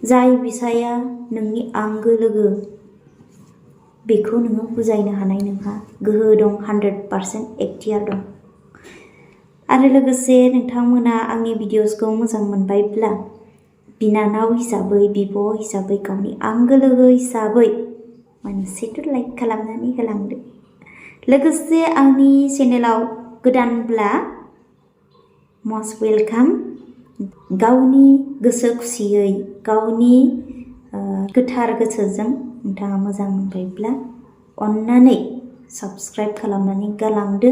जाय बिसाया नोंनि आंगो लोगो बेखौ नोङो बुजायनो हानाय नोंहा गोहो दं, 100% एखतियार दं। आरो लोगोसे नोंथांमोना आंनि भिडिअसखौ मोजां मोनबायब्ला बिनानाव हिसाबै, बिब' हिसाबै, गावनि आंगो लोगो हिसाबै मोनसेथ' लाइक खालामनानै होलांदो। लोगोसे आंनि चेनेलाव गोदानब्ला मस्ट वेलकाम। गावनि गोसो खुसियै, गावनि गोथार गोसोजों नोंथाङा मोजां मोनबायब्ला अन्नानै साबस्क्राइब खालामनानै गालांदो।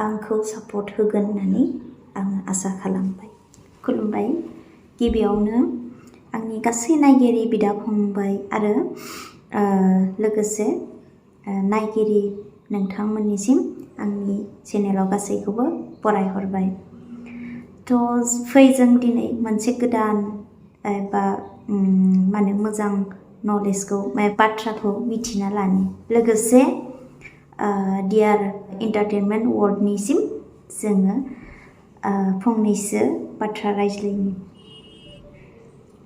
आंखौ सापर्ट होगोन होननानै आङो आसा खालामबाय। खुलुमबाय। गिबियावनो आंनि गासै नायगिरि बिदा फंबाय आरो लोगोसे नायगिरि नोंथांमोननिसिम आंनि चेनेलाव गासैखौबो बरायहरबाय। फै जों दिनै मोनसे गोदान एबा मोजां नलेजखौ बाथ्राखौ मिथिना लानि। लोगोसे डियार एन्टारटेनमेन्ट वर्ल्डनिसिम जोङो फंनैसो बाथ्रा रायज्लायनि।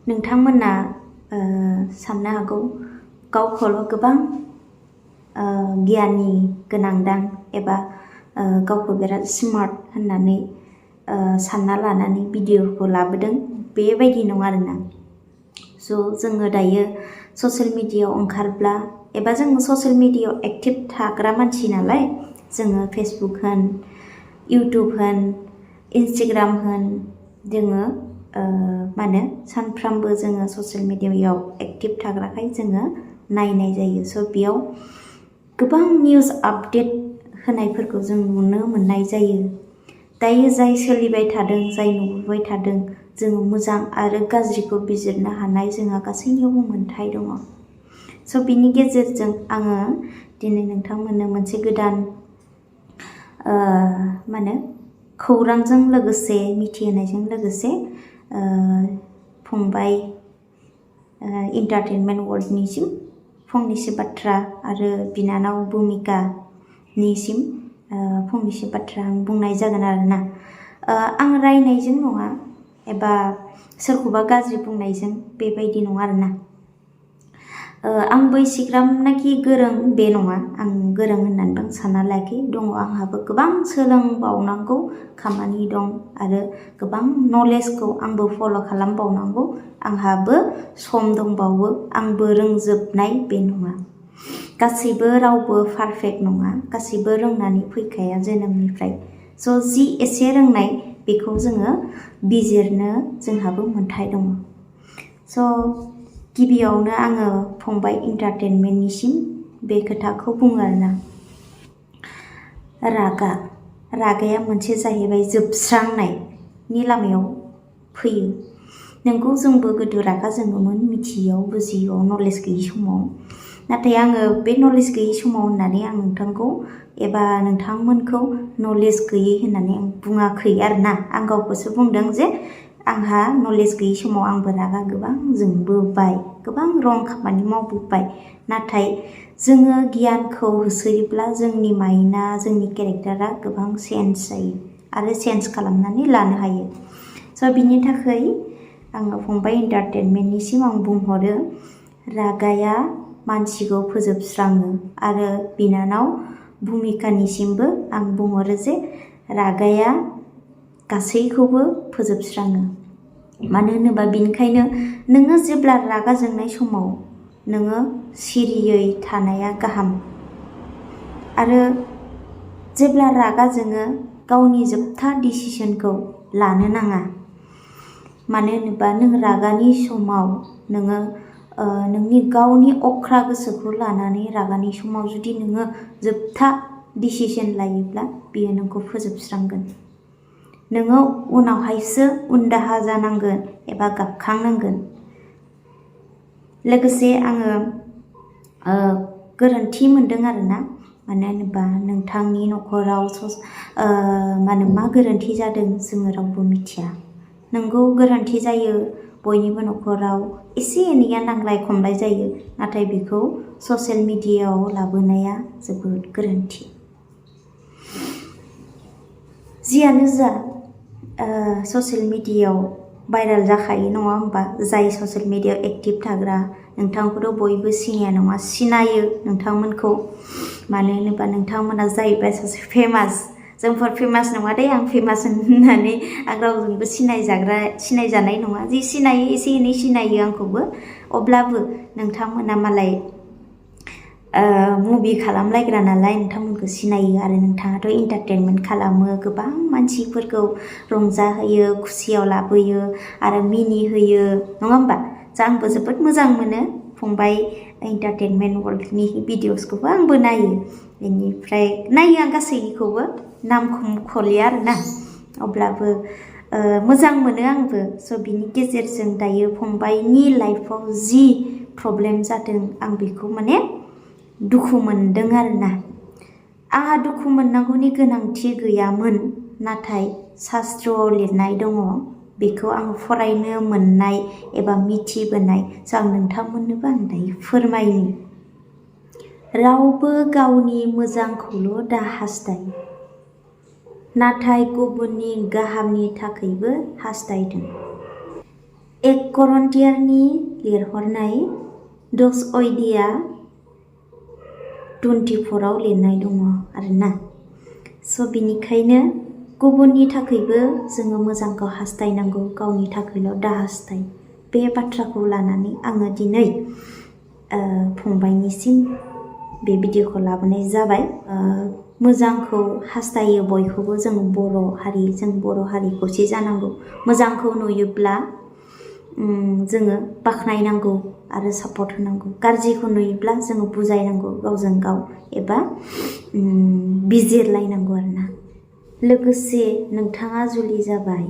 नोंथांमोना साननो हागौ गावखौल' गोबां गियाननि गोनांदां एबा गावखौ बिराद स्मार्ट होननानै सानना लानानै भिडिअखौ लाबोदों। बेबायदि नङा आरोना। जोङो दायो ससियेल मिडियायाव ओंखारब्ला एबा जोङो ससियेल मिडियायाव एक्टिभ थाग्रा मानसि नालाय, जोङो फेसबुक होन, इउटुब होन, इन्सटाग्राम होन, जोङो सानफ्रामबो जोङो ससियेल मिडियायाव एक्टिभ थाग्राखाय जोङो नायनाय जायो। बेयाव गोबां निउस आपडेट होनायफोरखौ जों नुनो मोननाय जायो। दायो जाय सोलिबाय थादों, जाय नुबोबाय थादों, जोङो मोजां आरो गाज्रिखौ बिजिरनो हानाय जोंहा गासैनियावबो मोन्थाय दङ। बिनि गेजेरजों आङो दिनै नोंथांमोननो मोनसे गोदान खौरांजों लोगोसे मिथिहोनायजों लोगोसे फंबाय एन्टारटेनमेन्ट वर्ल्डनिसिम फंनैसो बाथ्रा आरो बिनानाव भुमिकानिसिम फंनैसो बाथ्रा आं बुंनाय जागोन आरोना। आं रायनायजों नङा एबा सोरखौबा गाज्रि बुंनायजों बेबायदि नङा आरोना। आंबो एसेग्रामनाखि गोरों बे नङा। आं गोरों होननानैबो आं सानना लायाखै। दङ आंहाबो गोबां सोलोंबावनांगौ खामानि दं आरो गोबां नलेजखौ आंबो फल' खालामबावनांगौ आंहाबो सम दंबावो। आंबो रोंजोबनाय बे नङा। गासैबो रावबो पारफेक्ट नङा। गासैबो रोंनानै फैखाया जोनोमनिफ्राय। जि एसे रोंनाय बेखौ जोङो बिजिरनो जोंहाबो मोन्थाय दङ। गिबियावनो आङो फंबाय एन्टारटेनमेन्टनिसिम बे खोथाखौ बुङो आरोना। रागाया मोनसे जाहैबाय जोबस्रांनायनि लामायाव फैयो। नोंगौ जोंबो गोदो रागा जोङोमोन, मिथियैयाव, बुजियैयाव, नलेज गैयि समाव। नाथाय आङो बे नलेज गैयि समाव होननानै आं नोंथांखौ एबा नोंथांमोनखौ नलेज गैयै होननानै आं बुङाखै आरोना। आं गावखौसो बुंदों जे आंहा नलेज गैयि समाव आंबो रागा गोबां जोंबोबाय, गोबां रं खामानि मावबोबाय। नाथाय जोङो गियानखौ होसोयोब्ला जोंनि माइन्डआ, जोंनि केरेक्टारा गोबां चेन्ज जायो आरो चेन्ज खालामनानै लानो हायो। बिनि थाखाय आङो फंबाय एन्टारटेनमेन्टनिसिम आं बुंहरो, रागाया मानसिखौ फोजोबस्राङो। आरो बिनानाव भुमिकानिसिमबो आं बुंहरो जे रागाया गासैखौबो फोजोबस्राङो। मानो होनोबा बिनिखायनो नोङो जेब्ला रागा जोंनाय समाव नोङो सिरियै थानाया गाहाम। आरो जेब्ला रागा जोङो गावनि जोबथा डिसिसनखौ लानो नाङा। मानो होनोबा नों रागानि समाव नोङो नोंनि गावनि अख्रा गोसोखौ लानानै रागानि समाव जुदि नोङो जोबथा डिसिसन लायोब्ला बियो नोंखौ फोजोबस्रांगोन। नोङो उनावहायसो उनदाहा जानांगोन एबा गाबखांनांगोन। लोगोसे आङो गोरोन्थि मोनदों आरोना। मानो होनोबा नोंथांनि न'खराव मा गोरोन्थि जादों जोङो रावबो मिथिया। नोंगौ गोरोन्थि जायो, बयनिबो न'खराव एसे एनैया नांलाय खमलाय जायो। नाथाय बेखौ ससियेल मिडियायाव लाबोनाया जोबोद गोरोन्थि। जियानो जा ससियेल मिडियायाव भाइरेल जाखायो नङा होमबा जाय ससियेल मिडियायाव एक्टिभ थाग्रा नोंथांखौथ' बयबो सिनाया नङा सिनायो नोंथांमोनखौ मानो होनोबा नोंथांमोना जाहैबाय सासे फेमास जोंफोर फेमास नङा दे आं फेमास होननानै आं रावजोंबो सिनायजानाय नङा जि सिनायो एसे एनै सिनायो आंखौबो अब्लाबो नोंथांमोना मालाय मुभि खालामलायग्रा नालाय नोंथांमोनखौ सिनायो आरो नोंथाङाथ' एन्टारटेनमेन्ट खालामो गोबां मानसिफोरखौ रंजाहोयो खुसियाव लाबोयो आरो मिनिहोयो नङा होमबा आंबो जोबोद मोजां मोनो फंबाय एन्टारटेनमेन्ट वर्ल्डनि भिडिअसखौबो आंबो नायो बेनिफ्राय नायो आं गासैनिखौबो नामखौ मुंख'लिया आरोना अब्लाबो मोजां मोनो आंबो स' बिनि गेजेरजों दायो फंबायनि लाइफआव जि प्रब्लेम जादों आं बेखौ माने दुखु मोनदों आरोना आंहा दुखु मोननांगौनि गोनांथि गैयामोन नाथाय शास्त्रआव लिरनाय दङ बेखौ आं फरायनो मोननाय एबा मिथिबोनाय स' आं नोंथांमोननोबो आं दायो फोरमायनि रावबो गावनि मोजांखौल' दा हास्थायो नाथाय गुबुननि गाहामनि थाखायबो हास्थायदों 1 करिन्थियारनि लिरहरनाय 10 अध्याय 24 आव लिरनाय दङ आरोना स' बिनिखायनो गुबुननि थाखायबो जोङो मोजांखौ हास्थायनांगौ गावनि थाखायल' दा हास्थाय बे बाथ्राखौ लानानै आङो दिनै फंबायनिसिम बे भिडिअखौ लाबोनाय जाबाय मोजांखौ हास्थायो बयखौबो जों बर' हारि खौसे जानांगौ मोजांखौ नुयोब्ला जोङो बाख्नायनांगौ आरो सापर्ट होनांगौ गाज्रिखौ नुयोब्ला जोङो बुजायनांगौ गावजों गाव एबा बिजिरलायनांगौ आरोना लोगोसे नोंथाङा जुलि जाबाय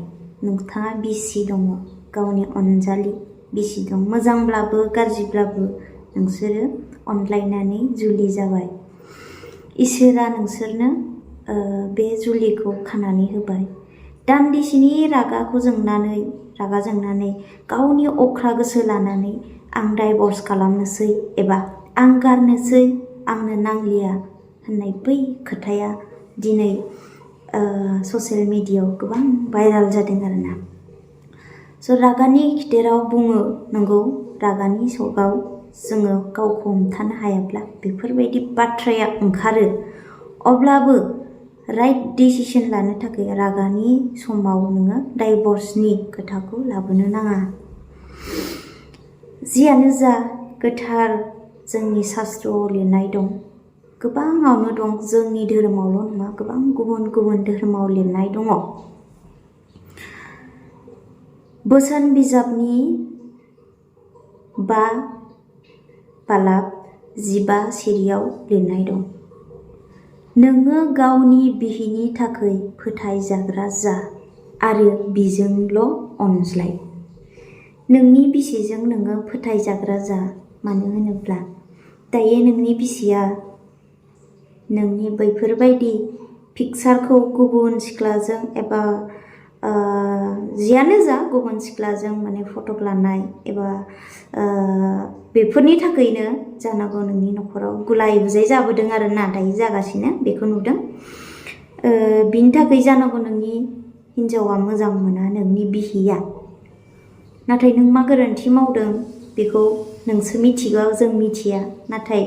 नोंथाङा बिसि दङ गावनि अनजालि बिसि दं मोजांब्लाबो गाज्रिब्लाबो नोंसोरो अनलायनानै जुलि जाबाय इसोरा नोंसोरनो बे जुलिखौ खानानै होबाय दान्दिसेनि रागा जोंनानै गावनि अख्रा गोसो लानानै आं डाइभर्स खालामनोसै एबा आं गारनोसै आंनो नांलिया होननाय बै खोथाया दिनै ससियेल मिडियायाव गोबां भाइरेल जादों आरोना स' रागानि खिथेराव बुङो नंगौ रागानि सगाव जोङो गावखौ हमथानो हायाब्ला बेफोरबायदि बाथ्राया ओंखारो अब्लाबो राइट डिसिसन लानो थाखाय रागानि समाव नोङो डाइभर्सनि खोथाखौ लाबोनो नाङा जियानो जा गोथार जोंनि शास्त्रआव लिरनाय दं गोबाङावनो दं जोंनि धोरोमावल' नङा गोबां गुबुन गुबुन धोरोमाव लिरनाय दङ बोसोन बिजाबनि 5 बालाब 15 सिरियाव लिरनाय दं नोङो गावनि बिहिनि थाखाय फोथायजाग्रा जा आरो बिजोंल' अनज्लाय नोंनि बिसिजों नोङो फोथायजाग्रा जा मानो होनोब्ला दायो नोंनि बिसिया नोंनि बैफोरबायदि पिक्सारखौ गुबुन सिख्लाजों एबा जियानो जा गुबुन सिख्लाजों माने फटक लानाय एबा बेफोरनि थाखायनो जानांगौ नोंनि न'खराव गुलाय गुजाय जाबोदों आरोना दायो जागासिनो बेखौ नुदों बिनि थाखाय जानांगौ नोंनि हिन्जावा मोजां मोना नोंनि बिहिया नाथाय नों मा गोरोन्थि मावदों बेखौ नोंसो मिथिगौ जों मिथिया नाथाय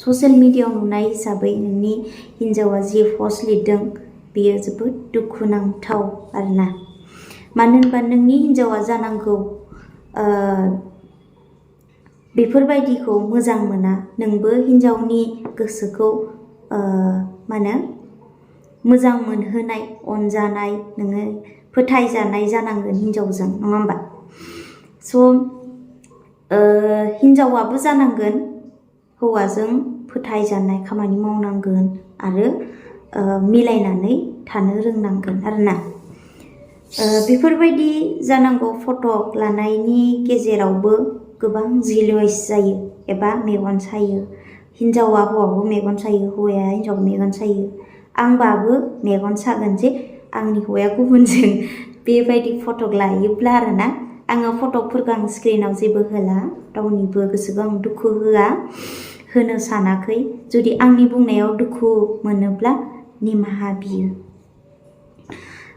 ससियेल मिडियायाव नुनाय हिसाबै नोंनि हिन्जावा जि पस्ट लिरदों बेयो जोबोद दुखुनांथाव आरोना मानो होनबा नोंनि हिन्जावा जानांगौ बेफोरबायदिखौ मोजां मोना नोंबो हिन्जावनि गोसोखौ मोजां मोनहोनाय अनजानाय नोङो फोथायजानाय जानांगोन हिन्जावजों नङा होमबा स' हिन्जावाबो जानांगोन हौवाजों फोथायजानाय खामानि मावनांगोन आरो मिलायनानै थानो रोंनांगोन आरोना बेफोरबायदि जानांगौ फट' लानायनि गेजेरावबो गोबां जिलस जायो एबा मेगन सायो हिन्जावा हौवाखौ मेगन सायो हौवाया हिन्जावखौ मेगन सायो आंबाबो मेगन सागोन जे आंनि हौवाया गुबुनजों बेबायदि फटक लायोब्ला आरोना आङो फटकफोरखौ आं स्क्रिनाव जेबो होला रावनिबो गोसोखौ आं दुखु होनो सानाखै जुदि आंनि बुंनायाव दुखु मोनोब्ला निमाहा बियो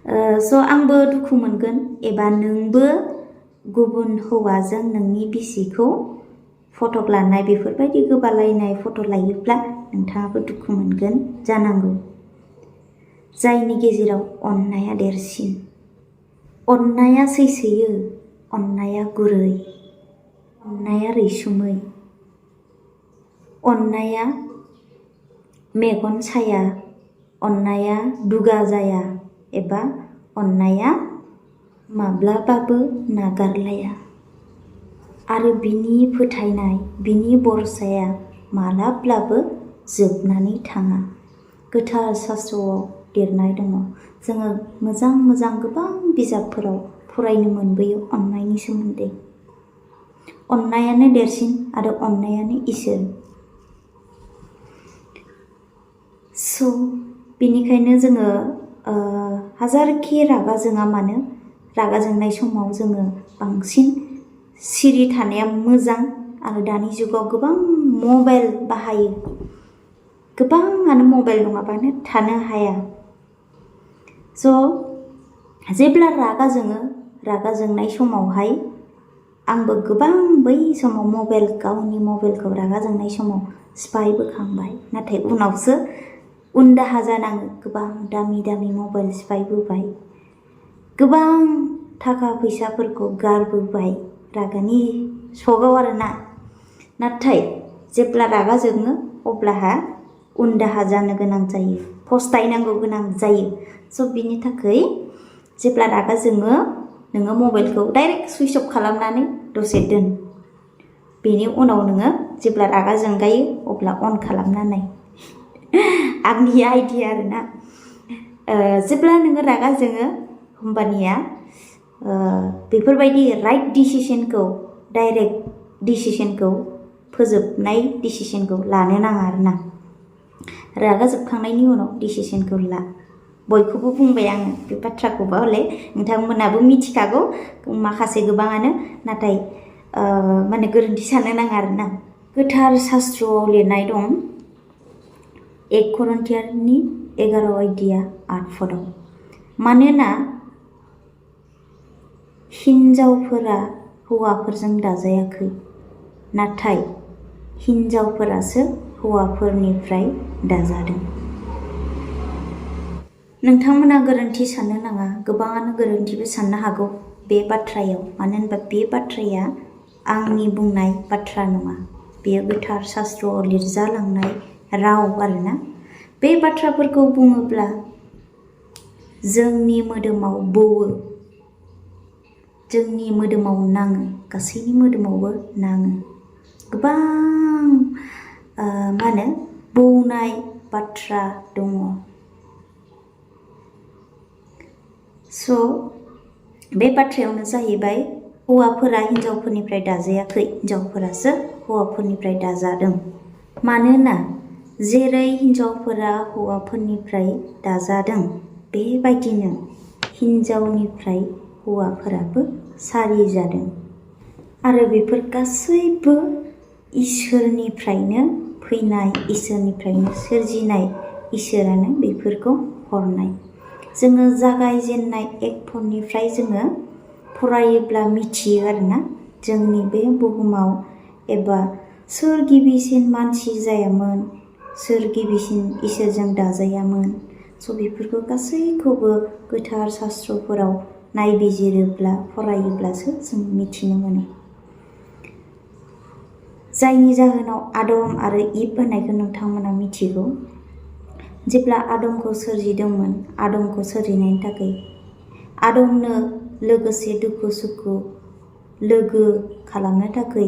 स' आंबो दुखु मोनगोन एबा नोंबो गुबुन हौवाजों नोंनि बिसिखौ फट' लानाय बेफोरबायदि गोबालायनाय फट' लायोब्ला नोंथाङाबो दुखु मोनगोन जानांगौ। जायनि गेजेराव अननाया देरसिन। अननाया सैसोयो, अननाया गुरै, अननाया रैसुमै, अननाया मेगन साया, अननाया दुगा जाया एबा अननाया माब्लाबाबो नागारलाया आरो बिनि फोथायनाय, बिनि भरसाया मालाब्लाबो जोबनानै थाङा। गोथार शास्त्रआव लिरनाय दङ। जोङो मोजां मोजां गोबां बिजाबफोराव फरायनो मोनबोयो अननायनि सोमोन्दै। अननायानो देरसिन आरो अननायानो इसोर। स' बेनिखायनो जोङो हाजारखि रागा जोङा मानो, रागा जोंनाय समाव जोङो बांसिन सिरि थानाया मोजां। आरो दानि जुगाव गोबां मबाइल बाहायो। गोबाङानो मबाइल नङाबानो थानो हाया। स' जेब्ला रागा जोङो, रागा जोंनाय समावहाय आंबो गोबां बै समाव गावनि मबाइलखौ रागा जोंनाय समाव सिफाय बोखांबाय। नाथाय उनावसो उनदाहा जानाङो। गोबां दामि दामि मबाइल सिफायबोबाय। गोबां थाखा फैसाफोरखौ गारबोबाय रागानि सकआव आरोना। नाथाय जेब्ला रागा जोङो अब्लाहा उनदाहा जानो गोनां जायो, फस्थायनांगौ गोनां जायो। स' बिनि थाखाय जेब्ला रागा जोङो नोङो मबाइलखौ डाइरेक्ट सुइच अफ खालामनानै दसे दोन। बेनि उनाव नोङो जेब्ला रागा जोंगायो अब्ला अन खालामना नाय। आंनि आइडिया आरोना। जेब्ला नोङो रागा जोङो होमबानिया बेफोरबायदि राइट डिसिसनखौ, डाइरेक्ट डिसिसनखौ, फोजोबनाय डिसिसनखौ लानो नाङा आरोना। रागा जोबखांनायनि उनाव डिसिसनखौ ला। बयखौबो बुंबाय आङो बे बाथ्राखौबा हले नोंथांमोनाबो मिथिखागौ माखासे गोबाङानो। नाथाय माने गोरोन्थि साननो नाङा आरोना। गोथार शास्त्रआव लिरनाय दं 1 करिन्थियानि 11 अध्याय 8 पदआव। मानोना हिनजावफोरा हौवाफोरजों दाजायाखै, नाथाय हिनजावफोरासो हौवाफोरनिफ्राय दाजादों। नोंथांमोना गोरोन्थि साननो नाङा। गोबाङानो गोरोन्थिबो साननो हागौ बे बाथ्रायाव। मानो होनबा बे बाथ्राया आंनि बुंनाय बाथ्रा नङा। बेयो गोथार शास्त्रआव लिरजालांनाय राव आरोना। बे बाथ्राफोरखौ बुङोब्ला जोंनि मोदोमाव बौवो, जोंनि मोदोमाव नाङो, गासैनि मोदोमावबो नाङो। गोबां बौनाय बाथ्रा दङ। स' बे बाथ्रायावनो जाहैबाय हौवाफोरा हिनजावफोरनिफ्राय दाजायाखै, हिनजावफोरासो हौवाफोरनिफ्राय दाजादों। मानोना जेरै हिनजावफोरा हौवाफोरनिफ्राय दाजादों बेबायदिनो हिनजावनिफ्राय हौवाफोराबो सारि जादों। आरो बेफोर गासैबो इसोरनिफ्रायनो फैनाय, इसोरनिफ्रायनो सोरजिनाय, इसोरानो बेफोरखौ हरनाय। जोङो जागायजेननाय 1 पदनिफ्राय जोङो फरायोब्ला मिथियो आरोना। जोंनि बे बुहुमाव एबा सोर गिबिसिन मानसि जायामोन, सोर गिबिसिन इसोरजों दाजायामोन। स' बेफोरखौ गासैखौबो गोथार शास्त्रफोराव नायबिजिरोब्ला, फरायोब्लासो जों मिथिनो मोनो। जायनि जाहोनाव आदम आरो इभ होननायखौ नोंथांमोना मिथिगौ। जेब्ला आदमखौ सोरजिदोंमोन, आदमखौ सोरजिनायनि थाखाय आदमनो लोगोसे दुखु सुखु लोगो खालामनो थाखाय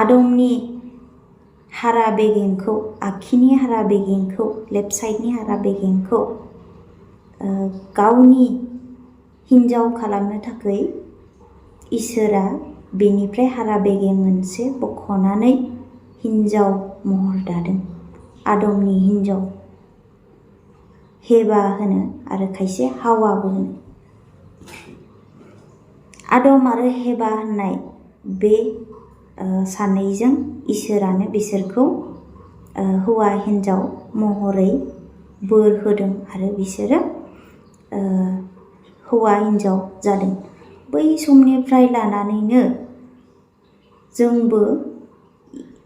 आदमनि हारा बेगेंखौ, आखिनि हारा बेगेंखौ, लेफ्ट साइडनि हारा बेगेंखौ गावनि हिन्जाव खालामनो थाखाय इसोरा बेनिफ्राय हारा बेगें मोनसे बख'नानै हिन्जाव महर दादों। आदमनि हिन्जाव हेबा होनो आरो खायसे हावाबो होनो। आदम आरो हेबा होननाय बे सानैजों इसोरानो बिसोरखौ हौवा हिन्जाव महरै बोर होदों आरो बिसोरो हौवा हिन्जाव जादों। बै समनिफ्राय लानानैनो जोंबो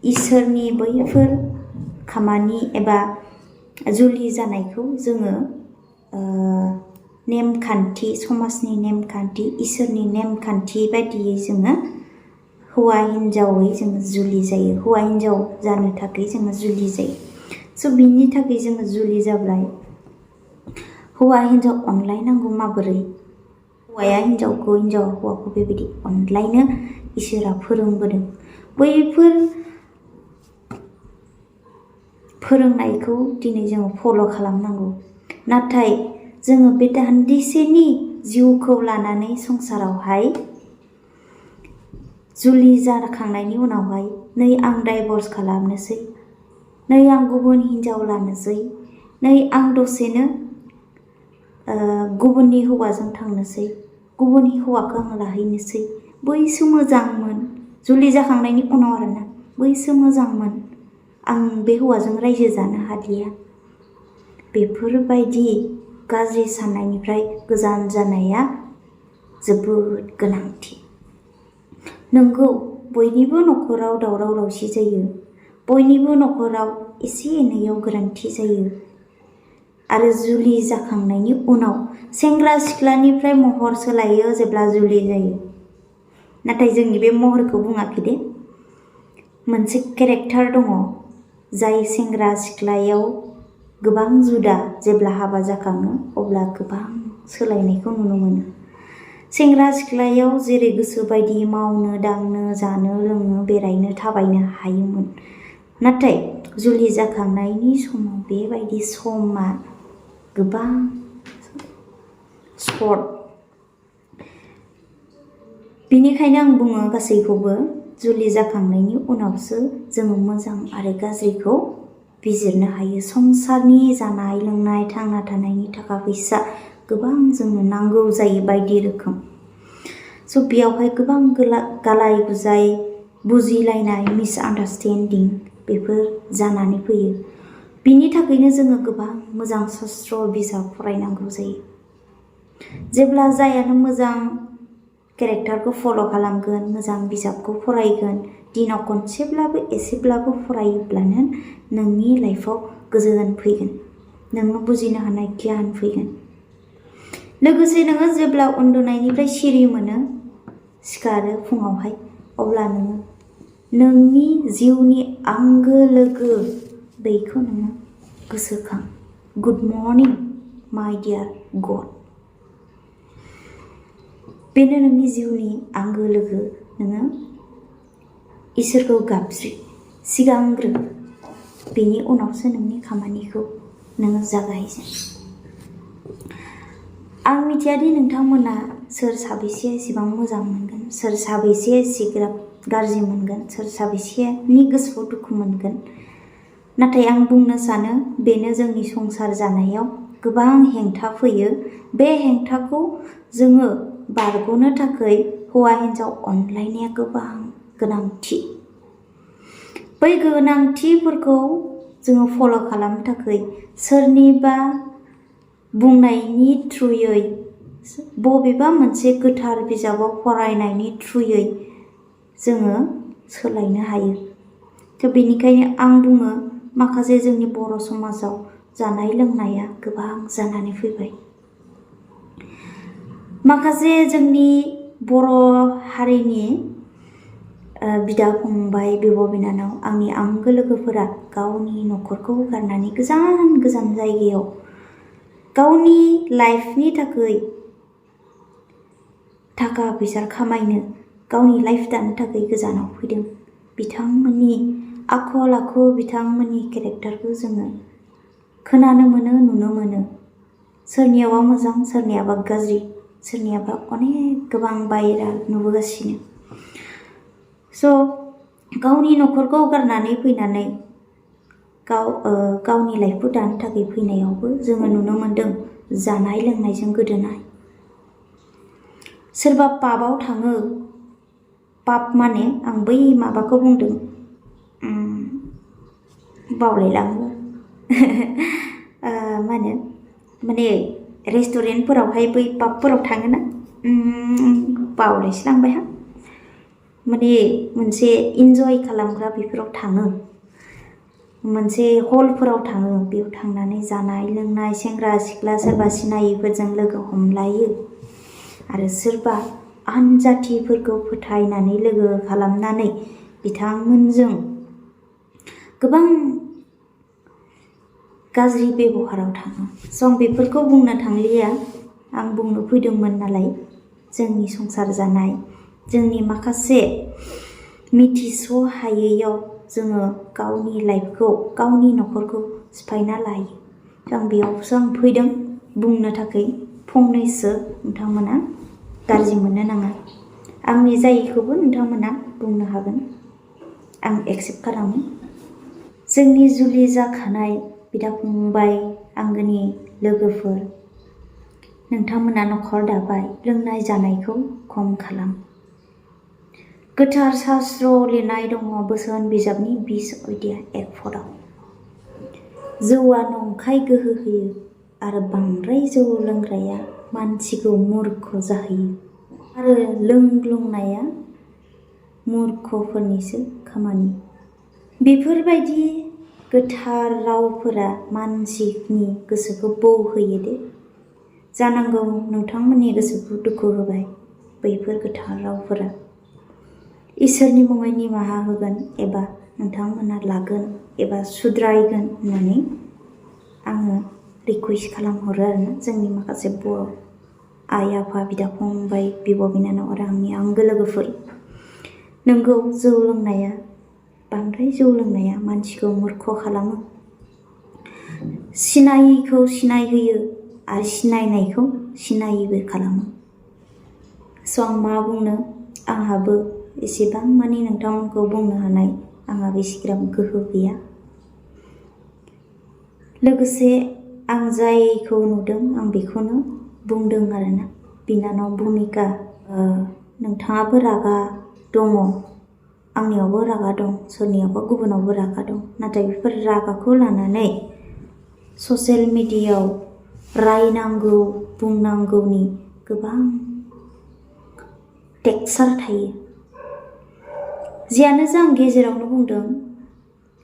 इसोरनि बैफोर खामानि एबा जुलि जानायखौ जोङो नेमखान्थि, समाजनि नेमखान्थि, इसोरनि नेमखान्थि बायदियै जोङो हौवा हिन्जावै जोङो जुलि जायो। हौवा हिन्जाव जानो थाखाय जोङो जुलि जायो। स' बिनि थाखाय जोङो जुलि जाब्ला हौवा हिन्जाव अनलायनांगौ माबोरै? हौवाया हिन्जावखौ, हिन्जावा हौवाखौ बेबायदि अनलायनो इसोरा फोरोंबोदों। बैफोर फोरोंनायखौ दिनै जोङो फल' खालामनांगौ। नाथाय जोङो बे दान्दिसेनि जिउखौ लानानै संसारावहाय जुलि जाखांनायनि उनावहाय नै आं डाइभर्स खालामनोसै, नै आं गुबुन हिन्जाव लानोसै, नै आं दसेनो गुबुननि हौवाजों थांनोसै, गुबुननि हौवाखौ आं लाहैनोसै, बैसो मोजांमोन, जुलि जाखांनायनि उनाव आरोना, बैसो मोजांमोन, आं बे हौवाजों रायजो जानो हालिया। बेफोरबायदि गाज्रि साननायनिफ्राय गोजान जानाया जोबोद गोनांथि। नंगौ, बयनिबो न'खराव दावराव दावसि जायो, बयनिबो न'खराव एसे एनैयाव गोरोन्थि जायो। आरो जुलि जाखांनायनि उनाव सेंग्रा सिख्लानिफ्राय महर सोलायो जेब्ला जुलि जायो। नाथाय जोंनि बे महरखौ बुङाखै दे, मोनसे केरेक्टार दङ जाय सेंग्रा सिख्लायाव गोबां जुदा, जेब्ला हाबा जाखाङो अब्ला गोबां सोलायनायखौ नुनो मोनो। सेंग्रा सिख्लायाव जेरै गोसो बायदि मावनो दांनो, जानो लोंनो, बेरायनो, थाबायनो हायोमोन। नाथाय जुलि जाखांनायनि समाव बेबायदि समा गोबां सर्ट। बेनिखायनो आं बुङो गासैखौबो जुलि जाखांनायनि उनावसो जोङो मोजां आरो गाज्रिखौ बिजिरनो हायो। संसारनि जानाय लोंनाय, थांना थानायनि थाखा फैसा गोबां जोंनो नांगौ जायो बायदि रोखोम। स' बेयावहाय गोबां गालाय गुजाय, बुजिलायनाय, मिसआन्डारस्टेन्डिं बेफोर जानानै फैयो। बिनि थाखायनो जोङो गोबां मोजां शास्त्र बिजाब फरायनांगौ जायो। जेब्ला जायानो मोजां केरेक्टारखौ फल' खालामगोन, मोजां बिजाबखौ फरायगोन, दिनाव खनसेब्लाबो एसेब्लाबो फरायोब्लानो नोंनि लाइफआव गोजोन फैगोन, नोङो बुजिनो हानाय गियान फैगोन। लोगोसे नोङो जेब्ला उन्दुनायनिफ्राय सिरि मोनो, सिखारो फुङावहाय, अब्ला नोङो नोंनि जिउनि आंगो लोगो बेखौ नोङो गोसोखां। गुड मर्निं माय डियार गड। बेनो नोंनि जिउनि आंगो लोगो। नोङो इसोरखौ गाबज्रि सिगांग्रो, बेनि उनावसो नोंनि खामानिखौ नोङो जागायजेन। आं मिथियादि नोंथांमोना सोर साबेसे एसेबां मोजां मोनगोन, सोर साबेसे एसेग्राब गाज्रि मोनगोन, सोर साबेसेनि गोसोआव दुखु मोनगोन। नाथाय आं बुंनो सानो बेनो जोंनि संसार जानायाव गोबां हेंथा फैयो। बे हेंथाखौ जोङो बारग'नो थाखाय हौवा हिन्जाव अनलायनाया गोबां गोनांथि। बै गोनांथिफोरखौ जोङो फल' खालामनो थाखाय सोरनिबा बुंनायनि थ्रुयै, बबेबा मोनसे गोथार बिजाबाव फरायनायनि थ्रुयै जोङो सोलायनो हायो। थ' बेनिखायनो आं बुङो माखासे जोंनि बर' समाजाव जानाय लोंनाया गोबां जानानै फैबाय। माखासे जोंनि बर' हारिनि बिदा फंबाय, बिब' बिनानाव, आंनि आंगो लोगोफोरा गावनि न'खरखौ गारनानै गोजान गोजान जायगायाव गावनि लाइफनि थाखाय थाखा फैसा खामायनो, गावनि लाइफ दानो थाखाय गोजानाव फैदों। बिथांमोननि आखल आखु, बिथांमोननि केरेक्टारखौ जोङो खोनानो मोनो, नुनो मोनो। सोरनियाबा मोजां, सोरनियाबा गाज्रि, सोरनियाबा अनेक गोबां भाइराल नुबोगासिनो। स' गावनि न'खरखौ गारनानै फैनानै गावनि लाइफखौ दानो थाखाय फैनायावबो जोङो नुनो मोनदों जानाय लोंनायजों गोदोनाय। सोरबा पाबाव थाङो, पाब माने आं बै माबाखौ बुंदों, बावलायलाङो मा होनो, माने रेस्टुरेन्टफोरावहाय बै पाबफोराव थाङोना बावलायसो लांबायहा माने मोनसे इन्जय खालामग्रा बेफोराव थाङो मोनसे हलफोराव थाङो बेयाव थांनानै जानाय लोंनाय सेंग्रा सिख्ला सोरबा सिनायिफोरजों लोगो हमलायो आरो सोरबा आनजाथिफोरखौ फोथायनानै लोगो खालामनानै बिथांमोनजों गोबां गाज्रि बेबहाराव थाङो आं बेफोरखौ बुंनो थांलिया आं बुंनो फैदोंमोन नालाय जोंनि संसार जानाय जोंनि माखासे मिथिस'हायैयाव जोङो गावनि लाइफखौ गावनि न'खरखौ सिफायना लायो आं बेयावसो आं फैदों बुंनो थाखाय फंनैसो नोंथांमोना गाज्रि मोननो नाङा आंनि जायैखौबो नोंथांमोना बुंनो हागोन आं एक्सेप्ट खालामो जोंनि जुलि जाखानाय बिदा फंबाय आंगोनि लोगोफोर नोंथांमोना न'खर दाबाय लोंनाय जानायखौ खम खालाम गोथार शास्त्र लिरनाय दङ बोसोन बिजाबनि 20 अध्याय 1 पदआव जौआ नंखाय गोहो होयो आरो बांद्राय जौ लोंग्राया मानसिखौ मूर्ख जाहोयो आरो लोंग्लुंनाया मूर्खफोरनिसो खामानि बेफोरबायदि गोथार रावफोरा मानसिनि गोसोखौ बौहोयो दे जानांगौ नोंथांमोननि गोसोखौ दुखु होबाय बैफोर गोथार रावफोरा इसोरनि मुङै निमाहा होगोन एबा नोंथांमोना लागोन एबा सुद्रायगोन होननानै आङो रिकुवेस्ट खालामहरो आरोना जोंनि माखासे बर' आइ आफा बिदा फंबाय बिब' बिनानाव आरो आंनि आंगो लोगोफोर नोंगौ जौ लोंनाया बांद्राय जौ लोंनाया मानसिखौ मूर्ख खालामो सिनायिखौ सिनायहोयो आरो सिनायनायखौ सिनायिबो खालामो आं मा बुंनो आंहाबो एसेबां मानि नोंथांमोनखौ बुंनो हानाय आंहा बेसेग्राब गोहो गैया लोगोसे आं जायखौ नुदों आं बेखौनो बुंदों आरोना बिनानाव भुमिका नोंथाङाबो रागा दङ आंनियावबो रागा दं सोरनियावबा गुबुनावबो रागा दं नाथाय बेफोर रागाखौ लानानै ससियेल मिडियायाव रायनांगौ बुंनांगौनि गोबां टेक्सार थायो जियानो जा आं गेजेरावनो बुंदों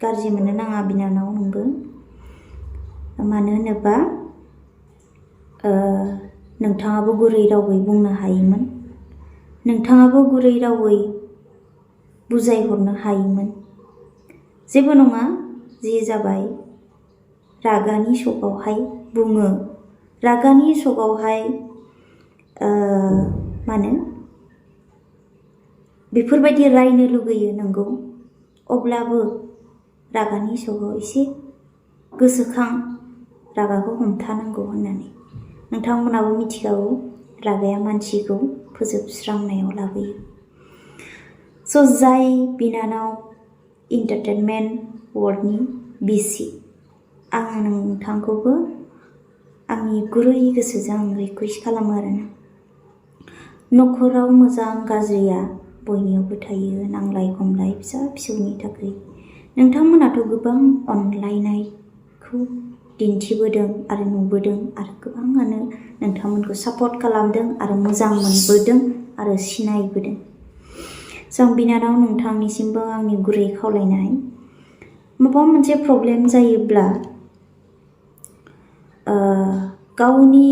गाज्रि मोननो नाङा बिनानाव नोंबो मानो होनोबा नोंथाङाबो गुरै रावै बुंनो हायोमोन नोंथाङाबो गुरै रावै बुजायहरनो हायोमोन जेबो नङा जि जाबाय रागानि सगावहाय बुङो रागानि सगावहाय मानो बेफोरबायदि रायनो लुगैयो नंगौ अब्लाबो रागानि सगाव एसे गोसोखां रागाखौ हमथानांगौ होननानै नोंथांमोनाबो मिथिखागौ रागाया मानसिखौ फोजोबस्रांनायाव लाबोयो जाय बिनानाव इन्टारटेनमेन्ट वर्ल्डनि बिसि आं नोंथांखौबो आंनि गुरै गोसोजों रिकुवेस्ट खालामो आरोना न'खराव मोजां गाज्रिया बयनियावबो थायो नांलाय खमलाय फिसा फिसौनि थाखाय नोंथांमोनाथ' गोबां अनलायनायखौ दिन्थिबोदों आरो नुबोदों आरो गोबाङानो नोंथांमोनखौ सापर्ट खालामदों आरो मोजां मोनबोदों आरो सिनायबोदों जों बिनानाव नोंथांनिसिमबो आंनि गुरै खावलायनाय माबा मोनसे प्रब्लेम जायोब्ला गावनि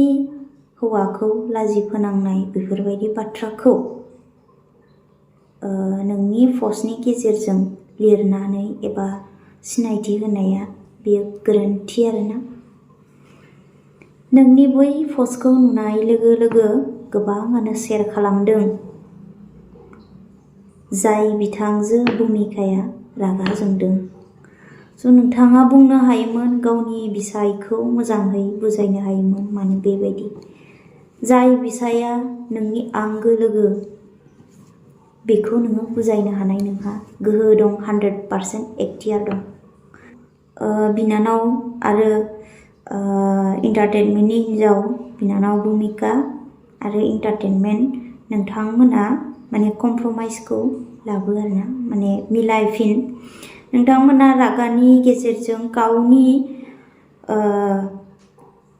हौवाखौ लाजि फोनांनाय बेफोरबायदि बाथ्राखौ नोंनि पस्टनि गेजेरजों लिरनानै एबा सिनायथि होनाया बेयो गोरोन्थि आरोना नोंनि बै पस्टखौ नुनाय लोगो लोगो गोबाङानो शेयार खालामदों जाय बिथांजो भुमिकाया रागा जोंदों नोंथाङा बुंनो हायोमोन गावनि बिसायखौ मोजाङै बुजायनो हायोमोन मानो बेबायदि जाय बिसाया नोंनि आंगो लोगो बेखौ नोङो बुजायनो हानाय नोंहा गोहो दं 100% एखतियार दं बिनानाव आरो इन्टारटेनमेन्टनि हिन्जाव बिनानाव भुमिका आरो इन्टारटेनमेन्ट नोंथांमोना माने कमप्रमाइसखौ लाबो आरोना माने मिलायफिन नोंथांमोना रागानि गेजेरजों गावनि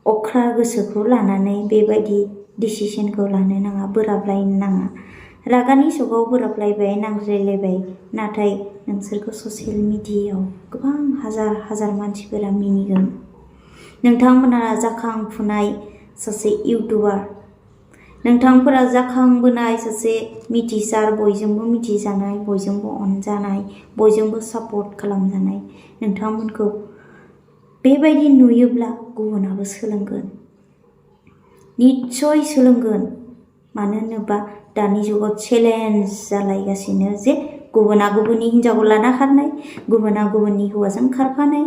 अख्रा गोसोखौ लानानै बेबायदि डिसिसनखौ लानो नाङा, बोराबलायनो नाङा। रागानि जुगाव बोराबलायबाय, नांज्लायलायबाय, नाथाय नोंसोरखौ ससियेल मिडियायाव गोबां हाजार हाजार मानसिफोरा मिनिगोन। नोंथांमोना जाखांफुनाय सासे इउटुबार, नोंथांफोरा जाखांबोनाय सासे मिथिसार, बयजोंबो मिथिजानाय, बयजोंबो अनजानाय, बयजोंबो सापर्ट खालामजानाय। नोंथांमोनखौ बेबायदि नुयोब्ला गुबुनाबो सोलोंगोन, निस्सय सोलोंगोन। मानो होनोबा दानि जुगाव चेलेन्ज जालायगासिनो जे गुबुना गुबुननि हिन्जावखौ लाना खारनाय, गुबुना गुबुननि हौवाजों खारफानाय,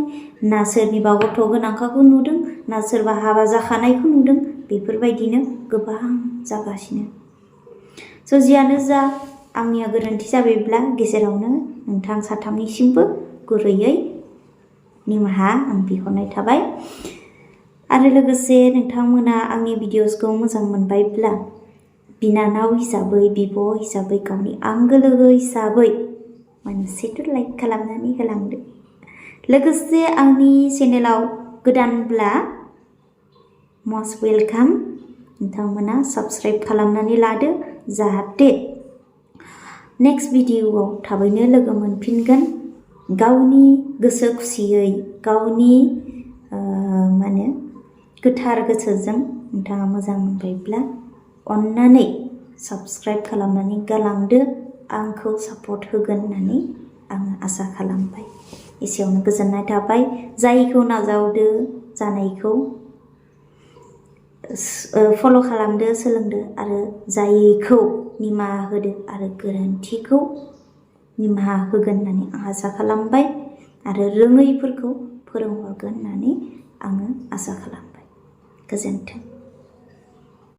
ना सोरनिबा गथ' गोनांखाखौ नुदों, ना सोरबा हाबा जाखानायखौ नुदों, बेफोरबायदिनो गोबां जागासिनो। स' जियानो जा, आंनिया गोरोन्थि जाबायब्ला गेजेरावनो नोंथां साथामनिसिमबो गुरैयै निमाहा आं बिहरनाय थाबाय। आरो लोगोसे नोंथांमोना आंनि भिडिअसखौ मोजां मोनबायब्ला बिनानाव हिसाबै, बिब' हिसाबै, गावनि आंगो लोगो हिसाबै मोनसेथ' लाइक खालामनानै होलांदो। लोगोसे आंनि चेनेलाव गोदानब्ला मस्ट वेलकाम, नोंथांमोना साबस्क्राइब खालामनानै लादो, जाहाथे नेक्स्ट भिडिअआव थाबैनो लोगो मोनफिनगोन। गावनि गोसो खुसियै, गावनि गोथार गोसोजों नोंथाङा मोजां मोनबायब्ला अन्नानै साबस्क्राइब खालामनानै गालांदो, आंखौ सापर्ट होगोन होननानै आङो आसा खालामबाय। एसेयावनो गोजोननाय थाबाय। जायखौ नाजावदो, जानायखौ फल' खालामदो, सोलोंदो, आरो जायैखौ निमाहा होदो, आरो गोरोन्थिखौ निमाहा होगोन होननानै आं आसा खालामबाय, आरो रोङैफोरखौ फोरोंहरगोन होननानै आङो आसा खालामबाय। गोजोन्थों।